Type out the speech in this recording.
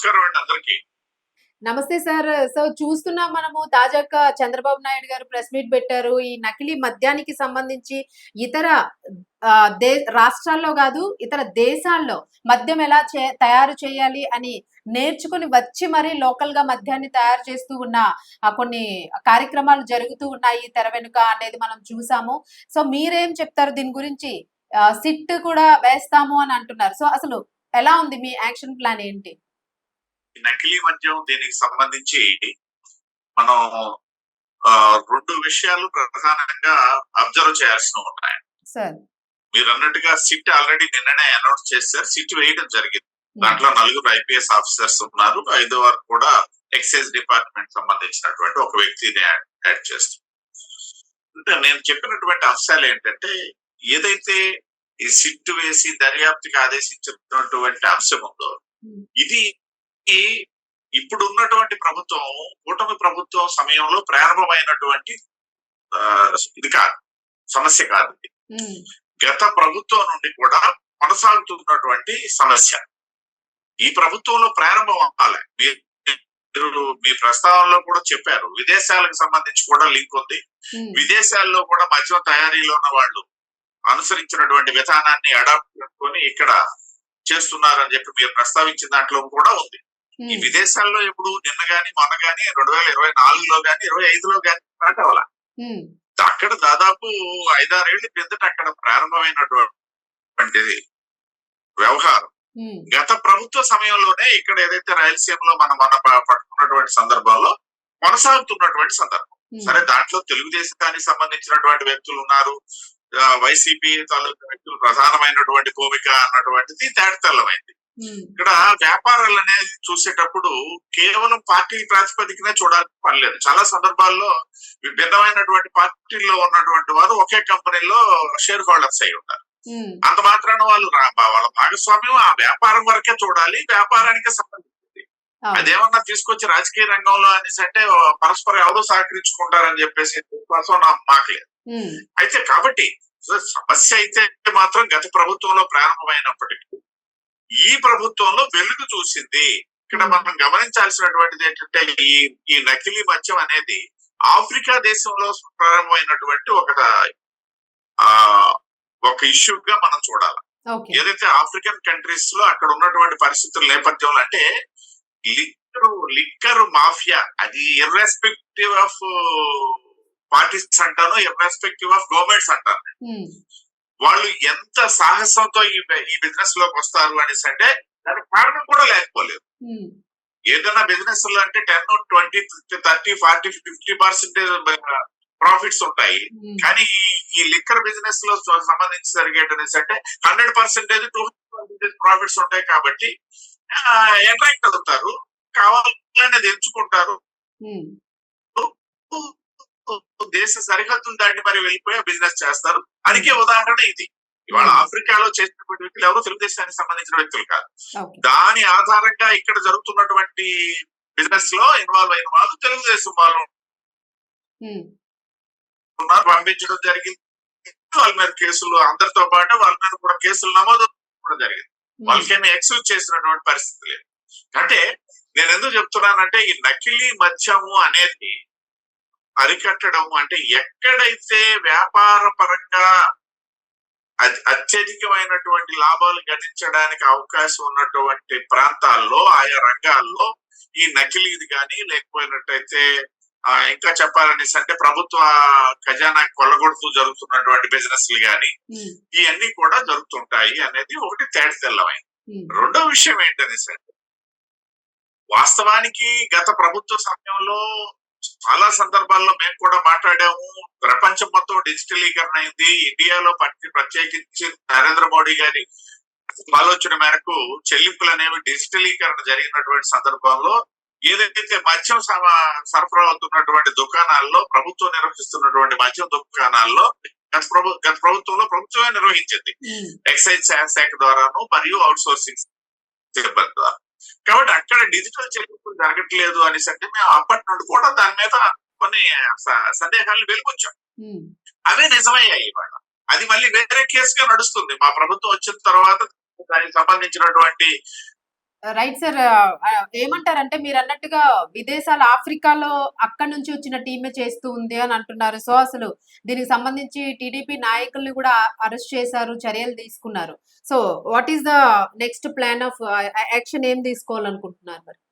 నమస్కారం అండి అందరికి. నమస్తే సార్. సో చూస్తున్నాం మనము తాజాగా చంద్రబాబు నాయుడు గారు ప్రెస్ మీట్ పెట్టారు. ఈ నకిలీ మద్యానికి సంబంధించి ఇతర రాష్ట్రాల్లో గాదు, ఇతర దేశాల్లో మద్యం ఎలా తయారు చేయాలి అని నేర్చుకొని వచ్చి మరీ లోకల్‌గా మద్యాన్ని తయారు చేస్తూ ఉన్న కొన్ని కార్యక్రమాలు జరుగుతూ ఉన్నాయి తెర వెనుక అనేది మనం చూసాము. సో మీరేం చెప్తారు దీని గురించి? సిట్ కూడా వేస్తాము అని అంటున్నారు. సో అసలు ఎలా ఉంది మీ యాక్షన్ ప్లాన్ ఏంటి? నకిలీ మద్యం దీనికి సంబంధించి మనం 2 విషయాలు ప్రధానంగా అబ్జర్వ్ చేయాల్సినవి ఉన్నాయి. సార్ మీరు అన్నట్టుగా సిట్ ఆల్రెడీ నిన్ననే అనౌన్స్ చేశారు. సిట్ వేయడం జరిగింది. దాంట్లో 4 ఐపీఎస్ ఆఫీసర్స్ ఉన్నారు. 5 వరకు కూడా ఎక్సైజ్ డిపార్ట్మెంట్ సంబంధించినటువంటి ఒక వ్యక్తిని యాడ్ చేస్తారు. అంటే నేను చెప్పినటువంటి అంశాలు ఏంటంటే, ఏదైతే ఈ సిట్ వేసి దర్యాప్తుకి ఆదేశించినటువంటి అంశం ఉందో, ఇది ఇప్పుడు ఉన్నటువంటి ప్రభుత్వం, కూటమి ప్రభుత్వం సమయంలో ప్రారంభమైనటువంటి ఇది కాదు, సమస్య కాదు. గత ప్రభుత్వం నుండి కూడా కొనసాగుతున్నటువంటి సమస్య. ఈ ప్రభుత్వంలో ప్రారంభం అవ్వాలి. మీరు మీ ప్రస్తావనలో కూడా చెప్పారు, విదేశాలకు సంబంధించి కూడా లింక్ ఉంది. విదేశాల్లో కూడా మద్యం తయారీలో ఉన్న వాళ్ళు అనుసరించినటువంటి విధానాన్ని అడాప్ట్ చేసుకొని ఇక్కడ చేస్తున్నారని చెప్పి మీరు ప్రస్తావించిన దాంట్లో కూడా ఉంది. ఈ విదేశాల్లో ఇప్పుడు నిన్న గాని మొన్న గాని 2024లో గాని 25లో గాని స్టార్ట్ అవ్వాల. అక్కడ దాదాపు 5-6 ఏళ్ల క్రిందట అక్కడ ప్రారంభమైనటువంటి వ్యవహారం గత ప్రభుత్వ సమయంలోనే ఇక్కడ ఏదైతే రాయలసీమలో మనం పట్టుకున్నటువంటి సందర్భంలో కొనసాగుతున్నటువంటి సందర్భం. సరే, దాంట్లో తెలుగుదేశానికి సంబంధించినటువంటి వ్యక్తులు ఉన్నారు, వైసీపీ తాలూకా వ్యక్తులు ప్రధానమైనటువంటి భూమిక అన్నటువంటిది తేటతెల్లమైంది. ఇక్కడ వ్యాపారాలు అనేది చూసేటప్పుడు కేవలం పార్టీ ప్రాతిపదికనే చూడాల్సిన పని లేదు. చాలా సందర్భాల్లో విభిన్నమైనటువంటి పార్టీల్లో ఉన్నటువంటి వారు ఒకే కంపెనీలో షేర్ హోల్డర్స్ అయి ఉంటారు. అంత మాత్రాన వాళ్ళ భాగస్వామ్యం ఆ వ్యాపారం వరకే చూడాలి, వ్యాపారానికి సంబంధించింది. అదేమన్నా తీసుకొచ్చి రాజకీయ రంగంలో అనేసి అంటే పరస్పరం ఎవరో సహకరించుకుంటారని చెప్పేసి విశ్వాసం మాకు లేదు. అయితే కాబట్టి సమస్య అయితే మాత్రం గత ప్రభుత్వంలో ప్రారంభమైనప్పటికీ ఈ ప్రభుత్వంలో వెలుగు చూసింది. ఇక్కడ మనం గమనించాల్సినటువంటిది ఏంటంటే, ఈ నకిలీ మద్యం అనేది ఆఫ్రికా దేశంలో ప్రారంభమైనటువంటి ఒక ఇష్యూగా మనం చూడాలి. ఏదైతే ఆఫ్రికన్ కంట్రీస్ లో అక్కడ ఉన్నటువంటి పరిస్థితుల నేపథ్యంలో, అంటే లిక్కర్ మాఫియా, అది ఇర్రెస్పెక్టివ్ ఆఫ్ పార్టీస్ అంటాను, ఇర్రెస్పెక్టివ్ ఆఫ్ గవర్నమెంట్స్ అంటాను, వాళ్ళు ఎంత సాహసంతో ఈ బిజినెస్ లోకి వస్తారు అనేసి అంటే దానికి కారణం కూడా లేకపోలేదు. ఏదైనా బిజినెస్ లో అంటే 10, 20, 30, 40, 50% ప్రాఫిట్స్ ఉంటాయి. కానీ ఈ లిక్కర్ బిజినెస్ లో సంబంధించి జరిగేటనేసి అంటే 100%, 200% ప్రాఫిట్స్ ఉంటాయి. కాబట్టి అట్రాక్ట్ అవుతారు, కావాలనేది ఎంచుకుంటారు, దేశ సరిహద్దును దాటి మరి వెళ్ళిపోయి బిజినెస్ చేస్తారు. అందుకే ఉదాహరణ ఇది. ఇవాళ ఆఫ్రికాలో చేసినటువంటి వ్యక్తులు ఎవరు తెలుగుదేశానికి సంబంధించిన వ్యక్తులు కాదు. దాని ఆధారంగా ఇక్కడ జరుగుతున్నటువంటి బిజినెస్ లో ఇన్వాల్వ్ అయిన వాళ్ళు తెలుగుదేశం వాళ్ళు పంపించడం జరిగింది. వాళ్ళ మీద కేసులు, అందరితో పాటు వాళ్ళ మీద కూడా కేసులు నమోదు కూడా జరిగింది. వాళ్ళకేమీ ఎక్స్క్యూజ్ చేసినటువంటి పరిస్థితి లేదు. అంటే నేను ఎందుకు చెప్తున్నానంటే, ఈ నకిలీ మద్యము అనేది అరికట్టడం అంటే, ఎక్కడైతే వ్యాపార పరంగా అత్యధికమైనటువంటి లాభాలు గణించడానికి అవకాశం ఉన్నటువంటి ప్రాంతాల్లో, ఆయా రంగాల్లో ఈ నకిలీది కానీ, లేకపోయినట్టయితే ఇంకా చెప్పాలనేసి అంటే ప్రభుత్వ ఖజానా కొల్లగొడుతూ జరుగుతున్నటువంటి బిజినెస్లు కానీ, ఇవన్నీ కూడా జరుగుతుంటాయి అనేది ఒకటి తేటతెల్లమైంది. రెండో విషయం ఏంటనేసి అంటే, వాస్తవానికి గత ప్రభుత్వ సమయంలో చాలా సందర్భాల్లో మేము కూడా మాట్లాడాము. ప్రపంచం మొత్తం డిజిటలీకరణ అయింది. ఇండియాలో ప్రత్యేకించి నరేంద్ర మోడీ గారి ఆలోచన మేరకు చెల్లింపులు అనేవి డిజిటలీకరణ జరిగినటువంటి సందర్భంలో ఏదైతే మద్యం సరఫరా అవుతున్నటువంటి దుకాణాల్లో, ప్రభుత్వం నిర్వహిస్తున్నటువంటి మద్యం దుకాణాల్లో గత ప్రభుత్వంలో ప్రభుత్వమే నిర్వహించింది, ఎక్సైజ్ శాఖ ద్వారాను మరియు అవుట్ సోర్సింగ్ సిబ్బంది ద్వారా. కాబట్టి అక్కడ డిజిటల్ చెల్లింపులు జరగట్లేదు అనేసి అంటే మేము అప్పటి నుండి కూడా దాని మీద కొన్ని సందేహాలు వెలుగొచ్చాం. అవే నిజమయ్యాయి. ఇవాళ అది మళ్ళీ వేరే కేసుగా నడుస్తుంది. మా ప్రభుత్వం వచ్చిన తర్వాత దానికి సంబంధించినటువంటి రైట్ సార్. ఏమంటారంటే మీరన్నట్టుగా విదేశాలు ఆఫ్రికాలో అక్కడి నుంచి వచ్చిన టీమే చేస్తూ ఉంది అని అంటున్నారు. సో, అసలు దీనికి సంబంధించి టీడీపీ నాయకుల్ని కూడా అరెస్ట్ చేశారు. చర్యలు తీసుకున్నారు. So, what is the next plan of action ఏం తీసుకోవాలనుకుంటున్నారు మరి?